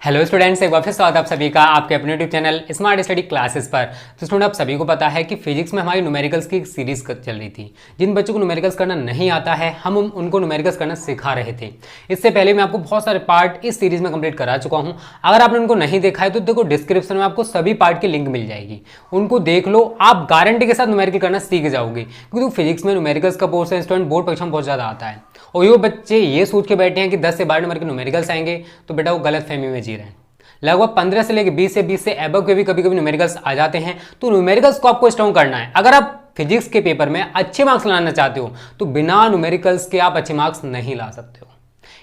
Hello students, एक बार फिर स्वागत आप सभी का आपके अपने YouTube channel smart study classes पर। तो स्टूडेंट, आप सभी को पता है कि फिजिक्स में हमारी न्यूमेरिकल्स की एक सीरीज चल रही थी। जिन बच्चों को न्यूमेरिकल्स करना नहीं आता है, हम उनको न्यूमेरिकल्स करना सिखा रहे थे। इससे पहले मैं आपको बहुत सारे पार्ट इस सीरीज में कंप्लीट करा चुका हूँ। अगर आपने उनको नहीं देखा है तो देखो, डिस्क्रिप्शन में आपको सभी पार्ट की लिंक मिल जाएगी, उनको देख लो। आप गारंटी के साथ न्यूमेरिकल करना सीख जाओगे, क्योंकि फिजिक्स में न्यूमेरिकल्स का पोर्शन स्टूडेंट बोर्ड परीक्षा में बहुत ज़्यादा आता है। और ये बच्चे ये सोच के बैठे हैं कि 10 से 12 नंबर के न्यूमेरिकल्स आएंगे, तो बेटा वो गलत फहमी में जी रहे हैं। लगभग 15 से लेकर 20 से एबव के भी कभी कभी न्यूमेरिकल्स आ जाते हैं। तो न्यूमेरिकल्स को आपको स्ट्रॉन्ग करना है। अगर आप फिजिक्स के पेपर में अच्छे मार्क्स लाना चाहते हो तो बिना न्यूमेरिकल्स के आप अच्छे मार्क्स नहीं ला सकते हो।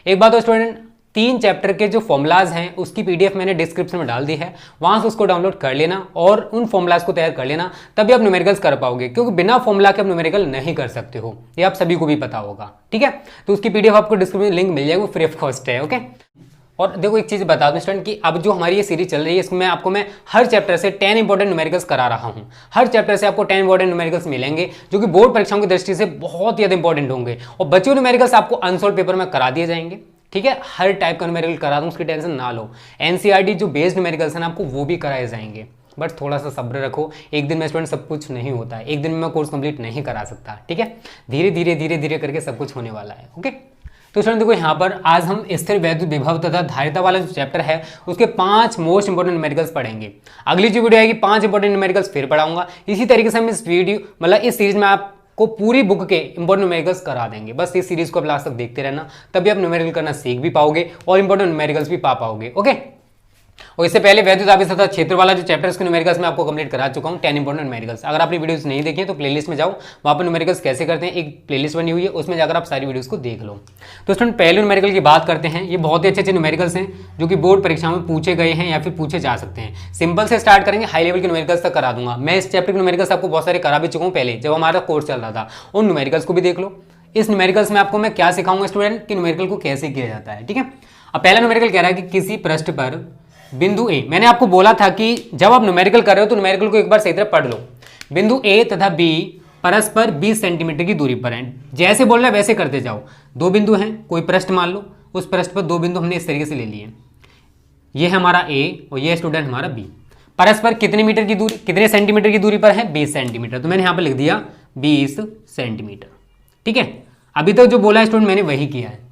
एक बात तो स्टूडेंट, 3 चैप्टर के जो फॉर्मुलाज हैं उसकी पीडीएफ मैंने डिस्क्रिप्शन में डाल दी है, वहां से उसको डाउनलोड कर लेना और उन फॉर्मुलाज को तैयार कर लेना, तभी आप न्यूमेरिकल्स कर पाओगे। क्योंकि बिना फॉर्मुला के आप न्यूमेरिकल नहीं कर सकते हो, ये आप सभी को भी पता होगा। ठीक है, तो उसकी पीडीएफ आपको डिस्क्रिप्शन में लिंक मिल जाएगी, वो फ्री ऑफ कॉस्ट है। ओके, और देखो एक चीज बता दूं स्टूडेंट कि अब जो हमारी ये सीरीज चल रही है, इसमें आपको मैं हर चैप्टर से 10 इंपॉर्टेंट न्यूमेरिकल्स करा रहा हूं। हर चैप्टर से आपको 10 इंपॉर्टेंट न्यूमेरिकल्स मिलेंगे, जो कि बोर्ड परीक्षाओं की दृष्टि से बहुत ही ज्यादा इंपॉर्टेंट होंगे। और बचे न्यूमेरिकल्स आपको अनसोल्व पेपर में करा दिए जाएंगे। ठीक है, हर टाइप का न्यूमेरिकल करा दूं, उसकी टेंशन ना लो। एनसीईआरटी जो बेस्ड न्यूमेरिकल्स हैं आपको वो भी कराए जाएंगे, बट थोड़ा सा सब्र रखो। एक दिन में स्टूडेंट सब कुछ नहीं होता है, एक दिन में मैं कोर्स कंप्लीट नहीं करा सकता। ठीक है, धीरे धीरे करके सब कुछ होने वाला है। ओके, तो स्टूडेंट देखो, यहाँ पर आज हम स्थिर वैद्युत विभव तथा धारिता वाला जो चैप्टर है उसके 5 मोस्ट इंपोर्टेंट न्यूमेरिकल्स पढ़ेंगे। अगली जो वीडियो आएगी 5 इंपोर्टेंट न्यूमेरिकल्स फिर पढ़ाऊंगा। इसी तरीके से हम इस वीडियो मतलब इस सीरीज में आपको पूरी बुक के इंपोर्टेंट न्यूमेरिकल्स करा देंगे। बस इस सीरीज को आप लास्ट तक देखते रहना, तभी आप न्यूमेरिकल करना सीख भी पाओगे और इंपोर्टेंट न्यूमेरिकल्स भी पा पाओगे। ओके, और इससे पहले वैद्युत आवेश तथा क्षेत्र वाला जो चैप्टर उसके न्यूमेरिकल्स मैं आपको कंप्लीट करा चुका हूं, 10 इंपॉर्टेंट न्यूमेरिकल्स। अगर आपने वीडियोस नहीं देखी है तो प्लेलिस्ट में जाओ, वहां पर न्यूमेरिकल्स कैसे करते हैं एक प्लेलिस्ट बनी हुई है, उसमें जाकर आप सारी वीडियोस को देख लो। तो स्टूडेंट, पहले न्यूमेरिकल की बात करते हैं। ये बहुत ही अच्छे न्यूमेरिकल्स हैं जो कि बोर्ड परीक्षा में पूछे गए हैं या फिर पूछे जा सकते हैं। सिंपल से स्टार्ट करेंगे, हाई लेवल के न्यूमेरिकल्स तक करा दूंगा। मैं इस चैप्टर के न्यूमेरिकल्स आपको बहुत सारे करा भी चुका हूँ पहले, जब हमारा कोर्स चल रहा था। उन न्यूमेरिकल्स को भी देख लो। इस न्यूमेरिकल्स में आपको मैं क्या सिखाऊंगा स्टूडेंट कि न्यूमेरिकल को कैसे किया जाता है। ठीक है, अब पहला न्यूमेरिकल कह रहा है कि किसी पृष्ठ पर बिंदु ए, मैंने आपको बोला था कि जब आप न्यूमेरिकल कर रहे हो तो न्यूमेरिकल को एक बार सही तरह पढ़ लो। बिंदु ए तथा बी परस्पर 20 सेंटीमीटर की दूरी पर हैं। जैसे बोल रहा है वैसे करते जाओ। 2 बिंदु हैं, कोई पृष्ठ मान लो, उस पृष्ठ पर 2 बिंदु हमने इस तरीके से ले लिए। ये है हमारा ए और ये स्टूडेंट हमारा बी। परस्पर कितने मीटर की दूरी, कितने सेंटीमीटर की दूरी पर है? 20 सेंटीमीटर। तो मैंने यहाँ पर लिख दिया 20 सेंटीमीटर। ठीक है, अभी तक जो बोला है स्टूडेंट मैंने वही किया है।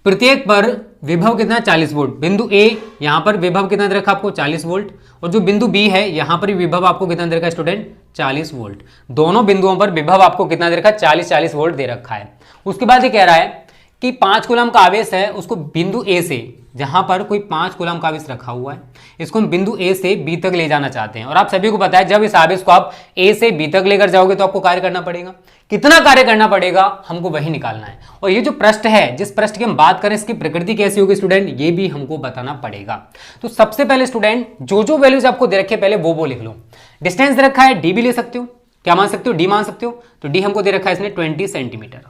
प्रत्येक पर विभव कितना? 40 वोल्ट। बिंदु ए यहां पर विभव कितना दे रखा आपको? 40 वोल्ट। और जो बिंदु बी है यहां पर विभव आपको कितना दे रखा है स्टूडेंट? 40 वोल्ट। दोनों बिंदुओं पर विभव आपको कितना दे रखा है? 40 वोल्ट दे रखा है। उसके बाद ये कह रहा है कि 5 कूलम का आवेश है, उसको बिंदु ए से, जहां पर कोई 5 कूलम का आवेश रखा हुआ है, इसको हम बिंदु ए से बी तक ले जाना चाहते हैं। और आप सभी को पता है जब इस आवेश को आप ए से बी तक लेकर जाओगे तो आपको कार्य करना पड़ेगा। कितना कार्य करना पड़ेगा हमको वही निकालना है। और ये जो पृष्ठ है, जिस पृष्ठ की हम बात करें, इसकी प्रकृति कैसी होगी स्टूडेंट, ये भी हमको बताना पड़ेगा। तो सबसे पहले स्टूडेंट जो वैल्यूज आपको दे रखे पहले वो लिख लो। डिस्टेंस दे रखा है, डी भी ले सकते हो, क्या मान सकते हो? डी मान सकते हो। तो डी हमको दे रखा है इसने 20 सेंटीमीटर।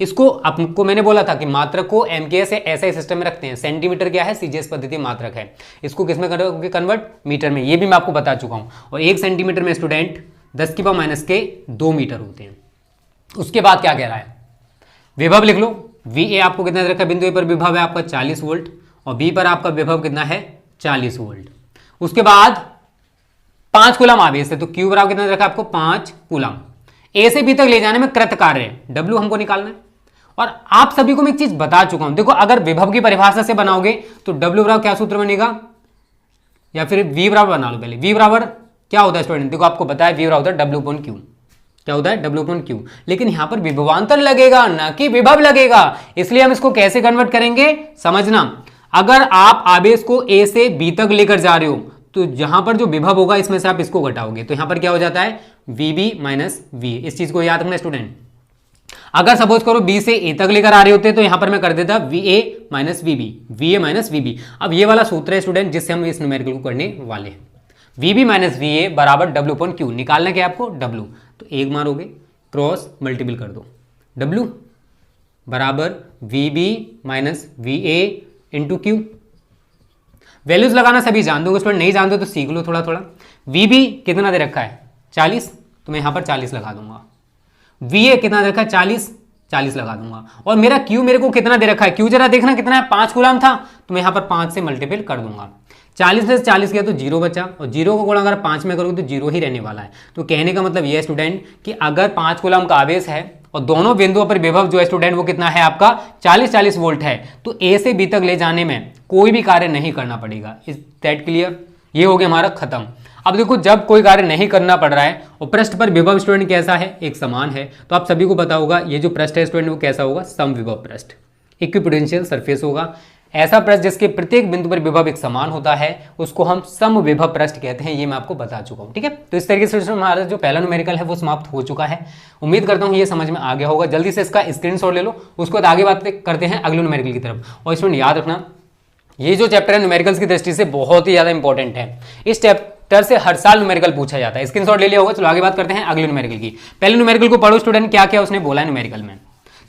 इसको आपको मैंने बोला था कि मात्रक को एमकेएस या एसआई सिस्टम में रखते हैं। सेंटीमीटर क्या है? सीजीएस पद्धति मात्रक है। इसको किसमें करोगे कन्वर्ट? मीटर में। ये भी मैं आपको बता चुका हूं। और 1 सेंटीमीटर में स्टूडेंट 10⁻⁻2 मीटर होते हैं। उसके बाद क्या कह रहा है? विभव लिख लो। वी ए आपको कितना दे रखा है? बिंदु ए पर विभव है आपका 40 वोल्ट और बी पर आपका विभव कितना है? 40 वोल्ट। उसके बाद 5 कूलम आवेश है, तो क्यू बराबर कितना दे रखा है आपको? 5 कूलम। ए से बी तक ले जाने में कृत कार्य डब्ल्यू हमको निकालना है। और आप सभी को मैं एक चीज बता चुका हूं, देखो अगर विभव की परिभाषा से बनाओगे तो डब्ल्यू बराबर क्या सूत्र बनेगा, या फिर वी बराबर बना लो। पहले वी बराबर क्या होता है स्टूडेंट? देखो आपको बताया वी बराबर होता है डब्ल्यू अपॉन क्यू। क्या होता है? W upon Q. लेकिन यहां पर विभवांतर लगेगा ना कि विभव लगेगा, इसलिए हम इसको कैसे कन्वर्ट करेंगे समझना। अगर आप आवेश को ए से बी तक लेकर जा रहे हो तो जहां पर जो विभव होगा इसमें से आप इसको घटाओगे, तो यहां पर क्या हो जाता है? VB minus V. इस चीज को याद रखना स्टूडेंट। अगर सपोज करो बी से ए तक लेकर आ रहे होते तो यहां पर मैं कर देता V A minus VB, V A minus VB. अब ये वाला सूत्र है स्टूडेंट जिससे हम इस न्यूमेरिकल को करने वाले हैं। वीबी माइनस वी ए बराबर डब्ल्यू अपॉन क्यू। निकालना क्या आपको? डब्ल्यू। तो एक मारोगे, क्रॉस मल्टीपल कर दो। डब्ल्यू बराबर वीबी minus V A into Q. Values लगाना सभी जान दोगे स्टूडेंट, नहीं जानते तो सीख लो थोड़ा थोड़ा। वीबी कितना दे रखा है? 40, तो मैं यहां पर 40 लगा दूंगा। वी ए कितना दे रखा है? 40, 40 लगा दूंगा। और मेरा क्यू मेरे को कितना दे रखा है, क्यू जरा देखना कितना है, 5 कूलम था, तो मैं यहाँ पर 5 से मल्टीपल कर दूंगा। 40 में से 40 किया तो 0 बचा, और 0 को गुणा अगर 5 में करोगे तो 0 ही रहने वाला है। तो कहने का मतलब ये है स्टूडेंट कि अगर 5 कूलम का आवेश है और दोनों बिंदुओं पर विभव जो है स्टूडेंट वो कितना है आपका 40 वोल्ट है, तो ए से बी तक ले जाने में कोई भी कार्य नहीं करना पड़ेगा। Is that clear? ये हो गया हमारा खत्म। अब देखो जब कोई कार्य नहीं करना पड़ रहा है और पृष्ठ पर विभव स्टूडेंट कैसा है, एक समान है, तो आप सभी को पता होगा ये जो पृष्ठ है स्टूडेंट वो कैसा होगा, समविभव पृष्ठ, इक्विपोटेंशियल सरफेस होगा। ऐसा पृष्ठ जिसके प्रत्येक बिंदु पर विभव एक समान होता है उसको हम समविभव पृष्ठ कहते हैं। ये मैं आपको बता चुका हूं, ठीक है। तो इस तरीके से हमारा जो पहला न्यूमेरिकल है वो समाप्त हो चुका है। उम्मीद करता हूं ये समझ में आ गया होगा। जल्दी से इसका स्क्रीनशॉट ले लो, उसके बाद आगे बात करते हैं अगले न्यूमेरिकल की तरफ। और स्टूडेंट याद रखना ये जो चैप्टर है न्यूमेरिकल्स की दृष्टि से बहुत ही ज्यादा इंपॉर्टेंट है। इस चैप्टर से हर साल न्यूमेरिकल पूछा जाता है। स्क्रीनशॉट ले लिया होगा। चलो आगे बात करते हैं अगले न्यूमेरिकल की। पहले न्यूमेरिकल को पढ़ो स्टूडेंट, क्या क्या उसने बोला है न्यूमेरिकल में।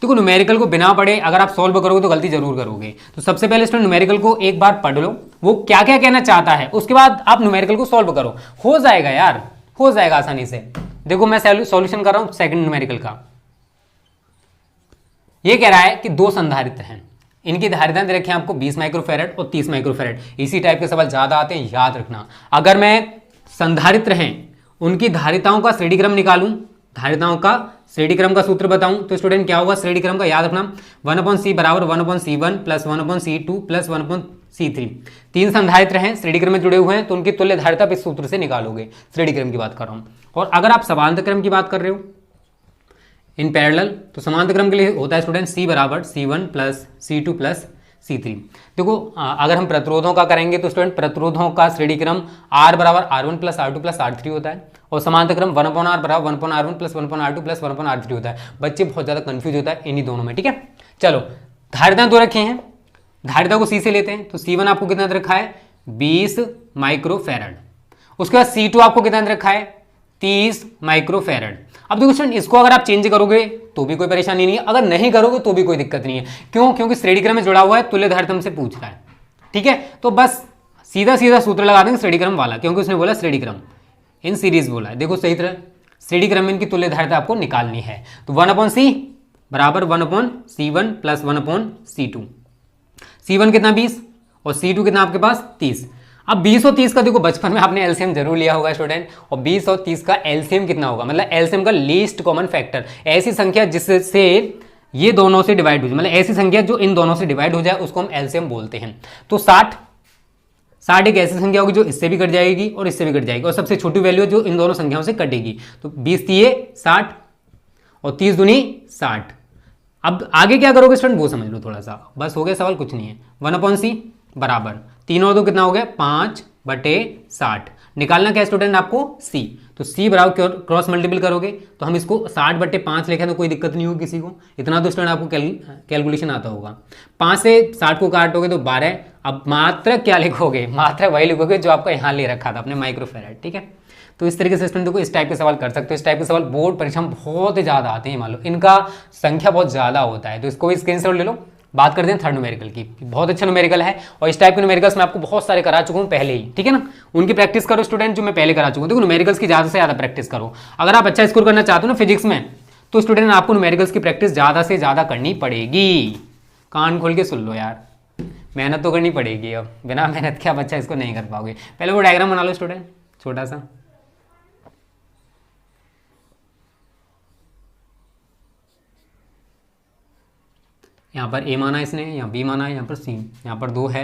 देखो न्यूमेरिकल को बिना पढ़े अगर आप सॉल्व करोगे तो गलती जरूर करोगे। तो सबसे पहले स्टूडेंट न्यूमेरिकल को एक बार पढ़ लो, वो क्या क्या कहना चाहता है, उसके बाद आप न्यूमेरिकल को सॉल्व करो। हो जाएगा यार, हो जाएगा आसानी से। देखो मैं सॉल्यूशन कर रहा हूं सेकंड न्यूमेरिकल का। ये कह रहा है कि दो संधारित्र हैं, इनकी धारिताएं दे रखी हैं आपको 20 माइक्रोफैरड और 30 माइक्रोफैरड। इसी टाइप के सवाल ज्यादा आते हैं, याद रखना। अगर मैं संधारित्र हैं उनकी धारिताओं का श्रेणी क्रम निकालूं, धारिताओं का श्रेणी क्रम का सूत्र बताऊं तो स्टूडेंट क्या होगा, श्रेणी क्रम का याद रखना 1/c बराबर 1/c1 plus 1/c2 plus 1/c3। 3 संधारित्र हैं श्रेणी क्रम में जुड़े हुए हैं तो उनकी तुल्य धारिता इस सूत्र से निकालोगे। श्रेणी क्रम की बात कर रहा हूं। और अगर आप समांतर क्रम की बात कर रहे हो इन पैरेलल, तो समांतर क्रम के लिए होता है स्टूडेंट c बराबर c1 plus c2 plus c3। देखो अगर हम प्रतिरोधों का करेंगे तो स्टूडेंट प्रतिरोधों का श्रेणी क्रम r बराबर r1 plus r2 plus r3 होता है, और समांतर क्रम 1/r बराबर 1/r1 plus 1/r2 plus 1/r3 होता है। बच्चे बहुत ज्यादा कंफ्यूज होता है इन्हीं दोनों में, ठीक है। चलो धारिताएं दो रखी हैं, धारिता को c से लेते हैं तो c1 आपको कितना दे रखा है 20 माइक्रोफैरड। उसके बाद c2 आपको कितना दे रखा है 30 माइक्रोफैरड। अब देखो स्टूडेंट इसको अगर आप चेंज करोगे तो भी कोई परेशानी नहीं है, अगर नहीं करोगे तो भी कोई दिक्कत नहीं है। क्यों? क्योंकि श्रेणी क्रम में जुड़ा हुआ है, तुल्य धारिता हमसे पूछ रहा है, ठीक है। तो बस सीधा सीधा सूत्र लगा देंगे श्रेणी क्रम वाला, क्योंकि उसने बोला श्रेणी क्रम इन सीरीज बोला है। देखो सही तरह श्रेणी क्रम में इनकी तुल्य धारिता आपको निकालनी है। तो 1/c बराबर 1/c1 प्लस 1/c2। c1 कितना 20 और c2 कितना आपके पास 30। अब 20 और 30 का देखो बचपन में आपने एलसीएम जरूर लिया होगा स्टूडेंट, और 20 और 30 का एलसीएम कितना होगा, मतलब एलसीएम का लीस्ट कॉमन फैक्टर, ऐसी संख्या जिससे ये दोनों से डिवाइड हो जाए, मतलब ऐसी संख्या जो इन दोनों से डिवाइड हो जाए उसको हम एलसीएम बोलते हैं। तो 60 एक ऐसी संख्या होगी जो इससे भी कट जाएगी और इससे भी कट जाएगी, और सबसे छोटी वैल्यू जो इन दोनों संख्याओं से कटेगी। तो 20 तिये 60 और 30 दूनी 60। अब आगे क्या करोगे स्टूडेंट वो समझ लो थोड़ा सा, बस हो गया सवाल, कुछ नहीं है। 1/c बराबर 3 और 2 कितना हो गया 5/60। निकालना क्या स्टूडेंट आपको c, तो c बराबर क्रॉस मल्टीपल करोगे तो हम इसको 60/5 लिखें तो कोई दिक्कत नहीं होगी किसी को। इतना तो स्टूडेंट आपको कैलकुलेशन आता होगा। 5 से 60 को काटोगे तो 12। अब मात्रक क्या लिखोगे, मात्रक वही लिखोगे जो आपको यहाँ ले रखा था अपने माइक्रोफैरड, ठीक है। तो इस तरीके से स्टूडेंट देखो इस टाइप के सवाल कर सकते हो। इस टाइप के सवाल बोर्ड परीक्षा में बहुत ही ज़्यादा आते हैं, मान लो इनका संख्या बहुत ज़्यादा होता है, तो इसको भी स्क्रीनशॉट ले लो। बात करते हैं थर्ड न्यूमेरिकल की, बहुत अच्छा न्यूमेरिकल है और इस टाइप के न्यूमेरिकल्स मैं आपको बहुत सारे करा चुका हूँ पहले ही, ठीक है ना। उनकी प्रैक्टिस करो स्टूडेंट जो मैं पहले करा चुका हूँ। देखो न्यूमेरिकल्स की ज़्यादा से ज़्यादा प्रैक्टिस करो। अगर आप अच्छा स्कोर करना चाहते हो ना फिजिक्स में, तो स्टूडेंट आपको न्यूमेरिकल्स की प्रैक्टिस ज़्यादा से ज़्यादा करनी पड़ेगी। कान खोल के सुन लो यार, मेहनत तो करनी पड़ेगी। अब बिना मेहनत के आप अच्छा इसको नहीं कर पाओगे। पहले वो डायग्राम बना लो स्टूडेंट छोटा सा। यहाँ पर a माना इसने, यहाँ b माना है, यहाँ पर c, यहाँ पर 2 है,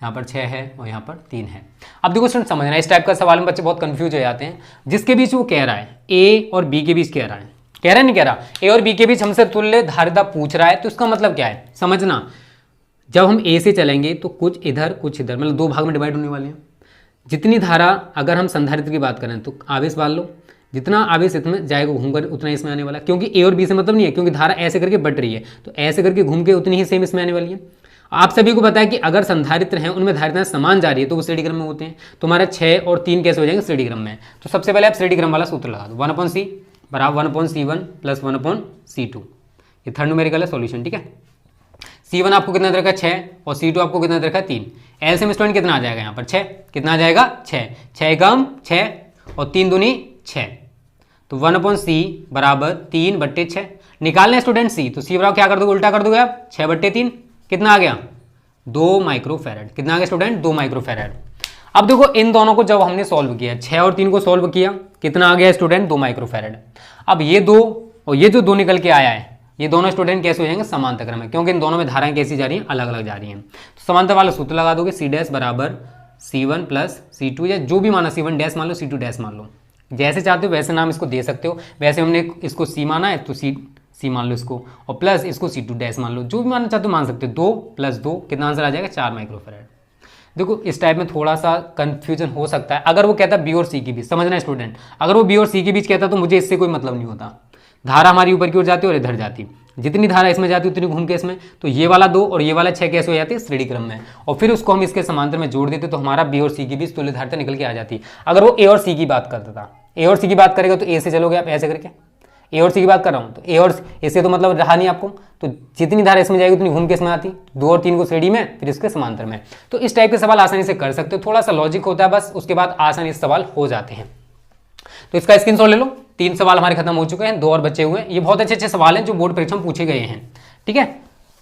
यहाँ पर 6 है और यहाँ पर 3 है। अब देखो स्टूडेंट समझना, इस टाइप का सवाल में बच्चे बहुत कंफ्यूज हो जाते हैं। जिसके बीच वो कह रहा है a और b के बीच कह रहा है नहीं कह रहा, a और b के बीच हमसे तुल्य धारिता पूछ रहा है, तो इसका मतलब क्या है समझना। जब हम a से चलेंगे तो कुछ इधर कुछ इधर, मतलब 2 भाग में डिवाइड होने वाले हैं। जितनी धारा, अगर हम संधारित्र की बात करें तो आवेश मान लो, जितना आवेश इसमें जाएगा घूमकर उतना इसमें आने वाला, क्योंकि ए और बी से मतलब नहीं है, क्योंकि धारा ऐसे करके बढ़ रही है तो ऐसे करके घूम के उतनी ही सेम इसमें आने वाली है। आप सभी को पता है कि अगर संधारित्र हैं उनमें धारिताएं समान जा रही है तो वो श्रेणी क्रम में होते हैं। तो हमारा 6 और 3 कैसे हो जाएंगे श्रेणी क्रम में। तो सबसे पहले आप श्रेणी क्रम वाला सूत्र लगा दो, 1/c बराबर 1/c1 प्लस 1/c2। ये थर्ड न्यूमेरिकल है सॉल्यूशन, ठीक है। c1 आपको कितना दे रखा है 6 और c2 आपको कितना दे रखा है 3। एलसीएम स्टूडेंट कितना आ जाएगा यहाँ पर 6, कितना आ जाएगा 6, 6 कम 6 और 3 दूनी 6, तो 1/c बराबर 3/6 निकालने स्टूडेंट c, तो c बराबर क्या कर दोगे, उल्टा कर दोगे आप 6/3, कितना आ गया 2 माइक्रोफेरेड। कितना आ गया स्टूडेंट 2 माइक्रोफेरेड। अब देखो इन दोनों को जब हमने सॉल्व किया 6 और 3 को सॉल्व किया कितना आ गया स्टूडेंट 2 माइक्रोफेरेड। अब ये दो और ये जो दो निकल के आया है ये दोनों स्टूडेंट कैसे हो जाएंगे समांतर क्रम में, क्योंकि इन दोनों में धाराएं कैसी जा रही हैं अलग अलग जा रही हैं। तो समांतर वाला सूत्र लगा दोगे c डैश बराबर c1 प्लस c2 या जो भी माना c1 डैश मान लो c2 डैश मान लो, जैसे चाहते हो वैसे नाम इसको दे सकते हो। वैसे हमने इसको c माना है तो c मान लो इसको, और प्लस इसको c2 डैश मान लो, जो भी मानना चाहते हो मान सकते हो। 2 + 2 कितना आंसर आ जाएगा 4 माइक्रोफेरेड। देखो इस टाइप में थोड़ा सा कंफ्यूजन हो सकता है अगर वो कहता बी और सी के बीच, समझना स्टूडेंट, अगर वो बी और सी के बीच कहता तो मुझे इससे कोई मतलब नहीं होता। धारा हमारी ऊपर की ओर जाती और इधर जाती, जितनी धारा इसमें जाती उतनी घूम के इसमें, तो ये वाला 2 और ये वाला 6 कैसे हो जाती है श्रेणी क्रम में, और फिर उसको हम इसके समांतर में जोड़ देते तो हमारा बी और सी के बीच तुल्य धारिता निकल के आ जाती। अगर वो ए और सी की बात करता था, ए और सी की बात करेगा तो ए से चलोगे आप ऐसे करके, ए और सी की बात कर रहा हूँ तो ए और इससे तो मतलब रहा नहीं आपको, तो जितनी धारा इसमें जाएगी उतनी घूम के इसमें आती, 2 और 3 को श्रेणी में फिर इसके समांतर में। तो इस टाइप के सवाल आसानी से कर सकते हो, थोड़ा सा लॉजिक होता है बस, उसके बाद आसानी से सवाल हो जाते हैं। तो इसका स्क्रीनशॉट ले लो। 3 सवाल हमारे खत्म हो चुके हैं, 2 और बचे हुए हैं। ये बहुत अच्छे अच्छे सवाल हैं जो बोर्ड परीक्षा में पूछे गए हैं, ठीक है।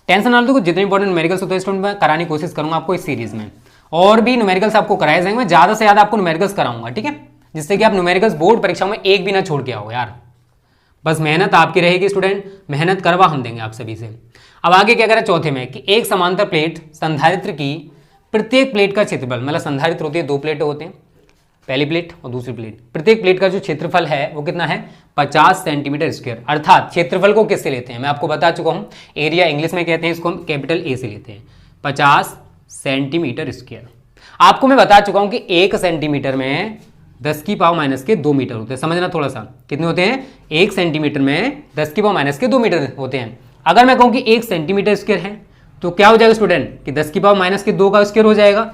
टेंशन ना लो, जितने इंपॉर्टेंट न्यूमेरिकल्स होते हैं स्टूडेंट मैं कराने की कोशिश करूंगा आपको इस सीरीज में, और भी न्यूमेरिकल्स आपको कराए जाएंगे, मैं ज्यादा से ज्यादा आपको न्यूमेरिकल्स कराऊंगा, ठीक है, जिससे कि आप न्यूमेरिकल्स बोर्ड परीक्षा में एक भी ना छोड़ के आओ यार। बस मेहनत आपकी रहेगी स्टूडेंट, मेहनत करवा हम देंगे आप सभी से। अब आगे क्या करें चौथे में कि एक समांतर प्लेट संधारित्र की प्रत्येक प्लेट का क्षेत्रफल, मतलब संधारित्र होती है 2 प्लेटें होते हैं, पहली प्लेट और दूसरी प्लेट, प्रत्येक प्लेट का जो क्षेत्रफल है वो कितना है 50 सेंटीमीटर स्क्वायर। अर्थात क्षेत्रफल को किससे लेते हैं मैं आपको बता चुका हूं, एरिया इंग्लिश में कहते हैं इसको हम कैपिटल ए से लेते हैं 50 सेंटीमीटर स्क्वायर। आपको मैं बता चुका हूं कि 1 सेंटीमीटर में 10 की पावर माइनस के 2 मीटर होते हैं, समझना थोड़ा सा, कितने होते हैं 1 सेंटीमीटर में 10 की पावर माइनस के 2 मीटर होते हैं। अगर मैं कहूं कि 1 सेंटीमीटर स्क्वायर है तो क्या हो जाएगा स्टूडेंट कि 10 की पावर माइनस के 2 का स्क्वायर हो जाएगा,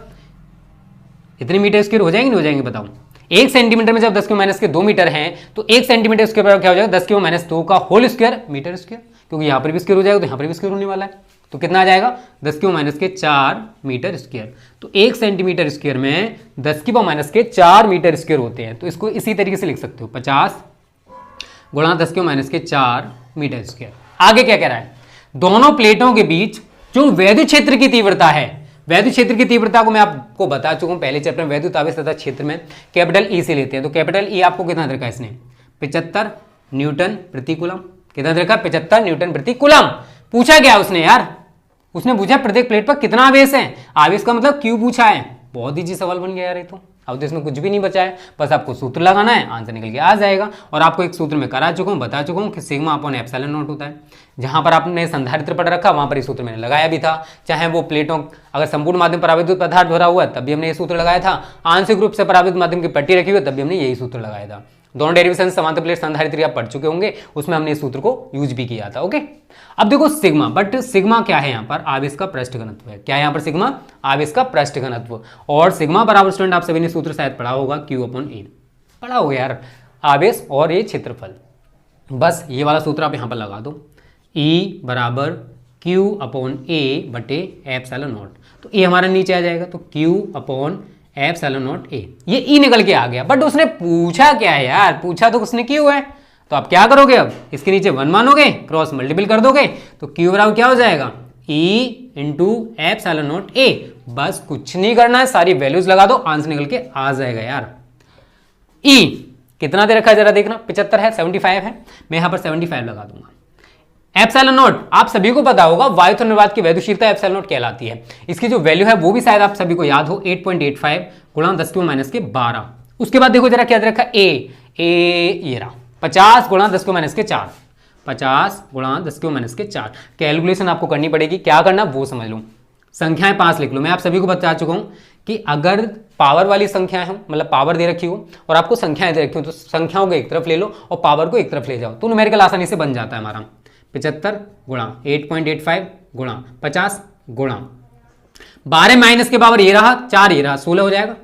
इतने मीटर स्क्वायर हो जाएंगे नहीं हो जाएंगे बताओ। 1 सेंटीमीटर में जब 10 की माइनस के 2 मीटर हैं तो 1 सेंटीमीटर स्क्वायर बराबर क्या हो जाएगा 10 की माइनस 2 का होल स्क्वायर मीटर स्क्वायर, क्योंकि यहाँ पर भी स्क्वायर हो जाएगा तो यहाँ पर भी स्क्वायर होने वाला है। तो कितना आ जाएगा 10 की माइनस के 4 मीटर स्क्वायर। तो 1 सेंटीमीटर स्क्वायर में 10 की माइनस के 4 मीटर स्क्वायर होते हैं। तो इसको इसी तरीके से लिख सकते हो 50 गुणा 10 की माइनस के 4 मीटर स्क्वायर। आगे क्या कह रहा है, दोनों प्लेटों के बीच जो वैद्युत क्षेत्र की तीव्रता है, वैद्युत क्षेत्र की तीव्रता को मैं आपको बता चुका हूं पहले चैप्टर में, वैद्युत आवेश तथा क्षेत्र में कैपिटल ई से लेते हैं। तो कैपिटल ई आपको कितना रखा है इसने 75 न्यूटन प्रति कूलम, कितना रखा 75 न्यूटन प्रति कूलम। पूछा क्या उसने यार, उसने पूछा प्रत्येक प्लेट पर कितना आवेश है, आवेश का मतलब क्यों पूछा है। बहुत ईजी सवाल बन गया यार ये तो। अब तो इसमें कुछ भी नहीं बचा है, बस आपको सूत्र लगाना है, आंसर निकल के आ जाएगा। और आपको एक सूत्र में करा चुका हूँ, बता चुका हूँ कि सिग्मा अपॉन एप्सिलॉन नॉट होता है। जहां पर आपने संधारित्र पढ़ रखा वहां पर ये सूत्र मैंने लगाया भी था, चाहे वो प्लेटों अगर संपूर्ण माध्यम पर आवेशित पदार्थ भरा हुआ है तब भी हमने ये सूत्र लगाया था, आंशिक रूप से परावित माध्यम की पट्टी रखी हुई तब भी हमने यही सूत्र लगाया था। दोनों डेरिवेशन समांतर प्लेट संधारित्र आप पढ़ चुके होंगे, उसमें हमने इस सूत्र को यूज भी किया था। ओके, अब देखो सिग्मा, बट सिग्मा क्या है यहाँ पर आवेश का पृष्ठ घनत्व है। क्या है यहाँ पर सिग्मा आवेश का पृष्ठ घनत्व, और सिग्मा बराबर स्टूडेंट आप सभी ने सूत्र शायद पढ़ा होगा Q/A, पढ़ा होगा यार, आवेश और ये क्षेत्रफल। बस ये वाला सूत्र आप यहाँ पर लगा दो, E बराबर Q/A बटे एप्सिलॉन नॉट। तो ये हमारा नीचे आ जाएगा, तो Q/A, ये E निकल के आ गया। बट उसने पूछा क्या है यार, पूछा तो उसने Q है, तो आप क्या करोगे, अब इसके नीचे 1 मानोगे, क्रॉस मल्टीपल कर दोगे, तो Q बराबर क्या हो जाएगा E into epsilon not A। बस कुछ नहीं करना है, सारी वैल्यूज लगा दो, आंसर निकल के आ जाएगा यार। E कितना दे रखा है जरा देखना, 75 है, 75 है, मैं यहां पर 75 लगा दूंगा। एप्सिलॉन नॉट आप सभी को पता होगा, वायुत्व निर्वात की वैद्युशीलता एप्सिलॉन नॉट कहलाती है। इसकी जो वैल्यू है वो भी शायद आप सभी को याद हो, 8.85 गुणा 10 की माइनस के 12। उसके बाद देखो जरा क्या दे रखा है, ये रहा 50 गुणा 10 की माइनस के 4, 50 गुणा 10 की माइनस के 4। कैलकुलेशन आपको करनी पड़ेगी, क्या करना वो समझ लो। संख्याएं 5 लिख लो, मैं आप सभी को बता चुका हूं कि अगर पावर वाली संख्या है, मतलब पावर दे रखी हो और आपको संख्याएं दे रखी हो, तो संख्याओं को एक तरफ ले लो और पावर को एक तरफ ले जाओ, तो न्यूमेरिकल आसानी से बन जाता है हमारा। 75 गुणा 8.85 गुणा 50 गुणा 12 माइनस के पावर ये रहा 4, ये रहा 16 हो जाएगा।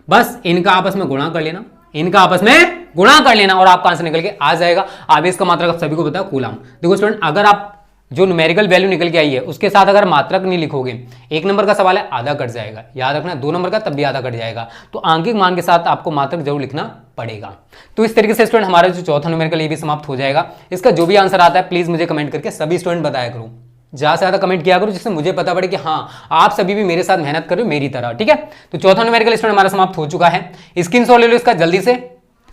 बस इनका आपस में गुणा कर लेना, इनका आपस में गुणा कर लेना और आपका आंसर निकल के आ जाएगा। आवेश का मात्रक आप सभी को पता है कूलम। देखो स्टूडेंट, अगर आप जो न्यूमेरिकल वैल्यू निकल के आई है उसके साथ अगर मात्रक नहीं लिखोगे, 1 नंबर का सवाल है आधा कट जाएगा, याद रखना 2 नंबर का तब भी आधा कट जाएगा, तो आंकिक मान के साथ आपको मात्रक जरूर लिखना पड़ेगा। तो इस तरीके से स्टूडेंट हमारा जो चौथा न्यूमेरिकल ये भी समाप्त हो जाएगा। इसका जो भी आंसर आता है प्लीज मुझे कमेंट करके सभी स्टूडेंट बताया करो, ज्यादा से ज्यादा कमेंट किया करो जिससे मुझे पता पड़े कि हाँ आप सभी भी मेरे साथ मेहनत कर रहे हो मेरी तरह, ठीक है। तो चौथा न्यूमेरिकल स्टूडेंट हमारा समाप्त हो चुका है, स्क्रीनशॉट ले लो इसका जल्दी से।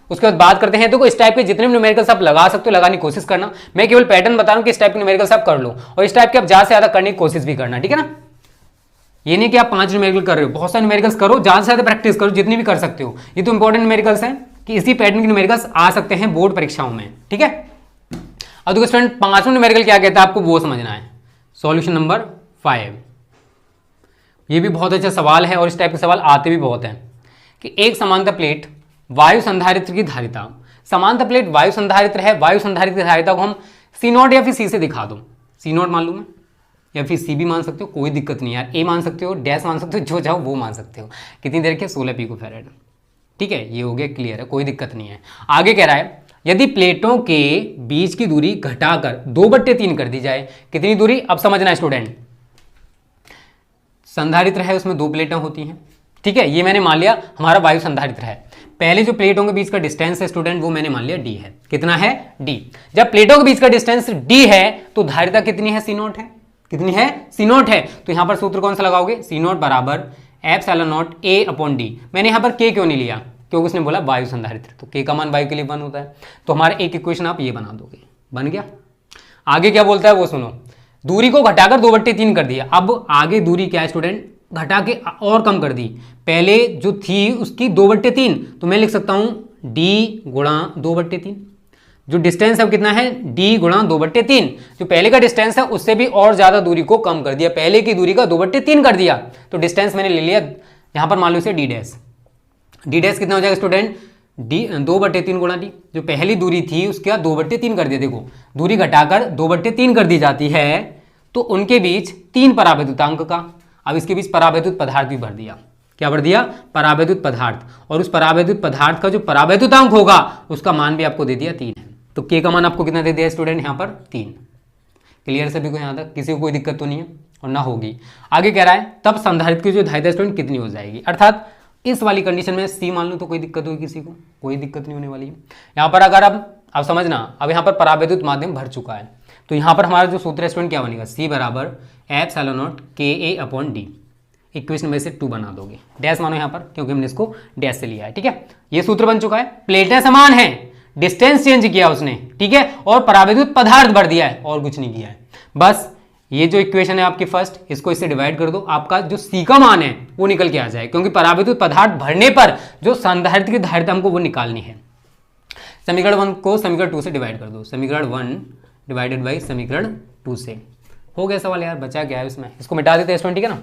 उसके बाद बात करते हैं, तो इस टाइप के जितने भी न्यूमेरिकल्स आप लगा सकते हो लगाने की कोशिश करना, मैं केवल पैटर्न बता रहा हूं कि इस टाइप के न्यूमेरिकल्स आप कर लो, और इस टाइप के आप ज्यादा से ज्यादा करने की कोशिश भी करना, ठीक है ना। ये नहीं कि आप 5 न्यूमेरिकल कर रहे हो, बहुत सारे न्यूमेरिकल्स करो, ज्यादा से ज्यादा प्रैक्टिस करो जितनी भी कर सकते हो। ये तो इंपॉर्टेंट न्यूमेरिकल्स हैं कि इसी पैटर्न के न्यूमेरिकल्स आ सकते हैं बोर्ड परीक्षाओं में, ठीक है। अब देखो स्टूडेंट 5वां न्यूमेरिकल क्या कहता है आपको वो समझना है। सॉल्यूशन नंबर 5, ये भी बहुत अच्छा सवाल है और इस टाइप के सवाल आते भी बहुत हैं कि एक समांतर प्लेट वायु संधारित्र की धारिता, समांतर प्लेट वायु संधारित्र है, वायु संधारित्र की धारिता को हम C0 या फिर C से दिखा दो, C0 मान लूँ मैं या फिर C भी मान सकते हो, कोई दिक्कत नहीं यार, A मान सकते हो, डैश मान सकते हो, जो चाहो वो मान सकते हो। कितनी देर के 16 पिकोफैराड, ठीक है, ये हो गया क्लियर है, कोई दिक्कत नहीं है। आगे कह रहा है यदि प्लेटों के बीच की दूरी घटाकर 2/3 कर दी जाए, कितनी दूरी अब समझना है स्टूडेंट, संधारित्र है उसमें 2 प्लेटें होती हैं, ठीक है, ये मैंने मान लिया हमारा वायु संधारित्र है। पहले जो प्लेटों के बीच का डिस्टेंस है स्टूडेंट वो मैंने मान लिया d है, कितना है d। जब प्लेटों के बीच का डिस्टेंस d है तो धारिता कितनी है, C0 है, कितनी है C0 है। तो यहां पर सूत्र कौन सा लगाओगे, C0 बराबर ε0 A/d। मैंने यहां पर k क्यों नहीं लिया, क्योंकि उसने बोला वायु संधारित्र, तो k का मान वायु के लिए 1 होता है, तो हमारा एक इक्वेशन आप ये बना दोगे, बन गया। आगे क्या बोलता है वो सुनो, दूरी को घटाकर 2/3 कर दिया। अब आगे दूरी क्या है स्टूडेंट, घटा के और कम कर दी, पहले जो थी उसकी 2/3, तो मैं लिख सकता हूं d गुणा 2/3। जो डिस्टेंस है कितना है, d गुणा 2/3। जो पहले का डिस्टेंस है उससे भी और ज्यादा दूरी को कम कर दिया, पहले की दूरी का 2/3 कर दिया, तो डिस्टेंस मैंने ले लिया यहां पर, मान लो इसे d डैश। d डैश कितना हो जाएगा स्टूडेंट, d 2/3 गुणा d। जो पहली दूरी थी उसका 2/3 कर दिया, देखो दूरी घटाकर 2/3 कर दी जाती है तो उनके बीच 3 परावैद्युतांक का, अब इसके बीच परावैद्युत पदार्थ भी भर दिया, क्या भर दिया, परावैद्युत पदार्थ, और उस परावैद्युत पदार्थ का जो परावैद्युतांक होगा उसका मान भी आपको दे दिया 3 है, तो k का मान आपको कितना दे दिया स्टूडेंट यहाँ पर 3। क्लियर सभी को यहाँ तक, किसी को कोई दिक्कत तो नहीं है और ना होगी। आगे कह रहा है तब संधारित्र की जो धारिता स्टूडेंट कितनी हो जाएगी, अर्थात इस वाली कंडीशन में C मान लूँ तो कोई दिक्कत होगी, किसी को कोई दिक्कत नहीं होने वाली है। यहाँ पर अगर अब समझना, अब यहाँ पर परावैद्युत माध्यम भर चुका है, तो यहाँ पर हमारा जो सूत्र है स्टूडेंट क्या बनेगा, C बराबर ε0 KA/d, इक्वेशन में से 2 बना दोगे, डैश मानो यहाँ पर क्योंकि हमने इसको डैश से लिया है, ठीक है। ये सूत्र बन चुका है, प्लेटें समान हैं, डिस्टेंस चेंज किया उसने, ठीक है, और परावैद्युत पदार्थ भर दिया है और कुछ नहीं किया है। बस ये जो इक्वेशन है आपकी फर्स्ट, इसको इससे डिवाइड कर दो, आपका जो C का मान है वो निकल के आ जाए, क्योंकि परावैद्युत पदार्थ भरने पर जो संधारित्र की धारिता हमको वो निकालनी है। समीकरण 1 को समीकरण 2 से डिवाइड कर दो, समीकरण 1 डिवाइडेड बाई समीकरण 2 से। हो गया सवाल यार, बचा क्या है इसमें, इसको मिटा देते हैं स्टूडेंट, ठीक है ना।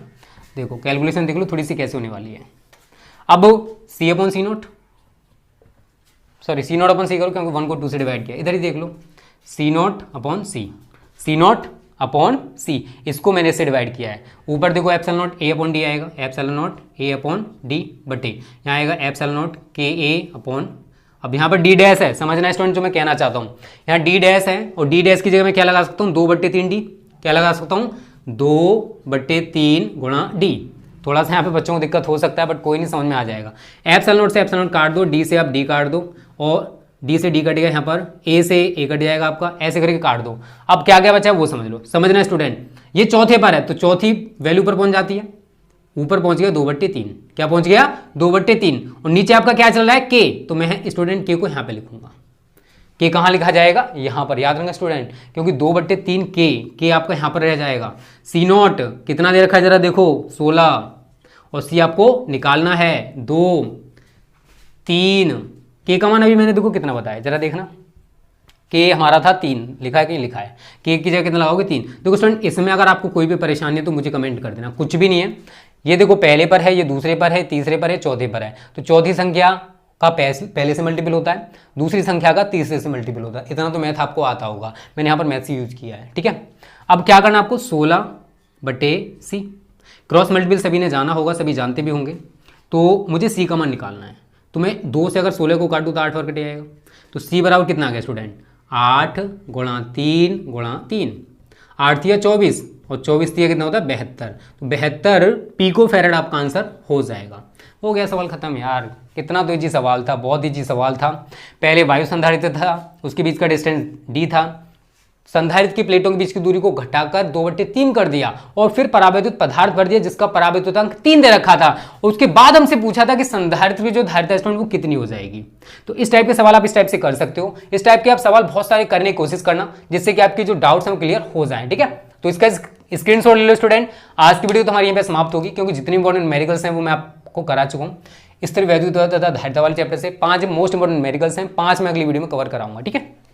देखो कैलकुलेशन देख लो थोड़ी सी कैसे होने वाली है। अब C/C0, सॉरी C0/C करो क्योंकि 1 को 2 से डिवाइड किया, इधर ही देख लो C0/C, C0/C, इसको मैंने इससे डिवाइड किया है। ऊपर देखो ε0 A/d आएगा, ε0 A/d बटे यहाँ आएगा ε0 KA/, अब यहाँ पर d डैश है, समझना स्टूडेंट जो मैं कहना चाहता हूँ, यहाँ d डैश है और d डैश की जगह मैं क्या लगा सकता हूँ, 2/3d, क्या लगा सकता हूँ 2/3 गुणा d। थोड़ा सा यहाँ पे बच्चों को दिक्कत हो सकता है बट कोई नहीं, समझ में आ जाएगा। ε0 से ε0 काट दो, d से आप d काट दो और d से d कटेगा, यहाँ पर a से a कट जाएगा आपका, ऐसे करके काट दो। अब क्या क्या बचा है वो समझ लो, समझना स्टूडेंट। ये चौथे पर है तो चौथी वैल्यू पर पहुंच जाती है, ऊपर पहुंच गया 2/3, क्या पहुंच गया 2/3, और नीचे आपका क्या चल रहा है k, तो मैं स्टूडेंट k को यहाँ पे लिखूंगा। k कहाँ लिखा जाएगा, यहाँ पर, याद रखना स्टूडेंट, क्योंकि 2/3 k आपका यहाँ पर रह जाएगा। C0 कितना दे रखा है जरा देखो 16, और C आपको निकालना है 2, 3, k का मान अभी मैंने देखो कितना बताया जरा देखना, k हमारा था 3, लिखा है कि नहीं लिखा है, k की जगह कितना लगाओगे 3। देखो स्टूडेंट इसमें अगर आपको कोई भी परेशानी है तो मुझे कमेंट कर देना, कुछ भी नहीं है। ये देखो पहले पर है, ये दूसरे पर है, तीसरे पर है, चौथे पर है, तो चौथी संख्या का पहले से मल्टीपल होता है, दूसरी संख्या का तीसरे से मल्टीपल होता है। इतना तो मैथ आपको आता होगा, मैंने यहाँ पर मैथ यूज किया है, ठीक है। अब क्या करना आपको 16/c, क्रॉस मल्टीपल सभी ने जाना होगा, सभी जानते भी होंगे, तो मुझे c का मान निकालना है। तो मैं 2 से अगर 16 को काट दूँ तो 8 बार कट जाएगा, तो c बराबर कितना आ गया स्टूडेंट 8 गुणा 3 गुणा 3। 8 तिया 24 और 24 तिया कितना होता है 72, तो 72 पिको फैरेड आपका आंसर हो जाएगा। हो गया सवाल खत्म यार, कितना तो इजी सवाल था, बहुत इजी सवाल था। पहले वायु संधारित्र था, उसके बीच का डिस्टेंस d था, संधारित्र की प्लेटों के बीच की दूरी को घटाकर 2/3 कर दिया और फिर परावैद्युत पदार्थ भर दिया जिसका परावैद्युतांक 3 दे रखा था। उसके बाद हमसे पूछा था कि संधारित्र की जो धारिता स्टोन वो कितनी हो जाएगी। तो इस टाइप के सवाल आप इस टाइप से कर सकते हो। इस टाइप के आप सवाल बहुत सारे करने की कोशिश करना जिससे कि आपके जो डाउट्स हैं वो क्लियर हो जाएं, ठीक है। तो इसका स्क्रीनशॉट ले लो स्टूडेंट। आज की वीडियो तो हमारी यहाँ पे समाप्त होगी क्योंकि जितनी इंपॉर्टेंट न्यूमेरिकल्स हैं वो मैं आपको करा चुका हूँ। स्थिर वैद्युत तथा धारिता वाले चैप्टर से 5 मोस्ट इंपॉर्टेंट न्यूमेरिकल्स हैं, 5 मैं अगली वीडियो में कवर कराऊंगा, ठीक है।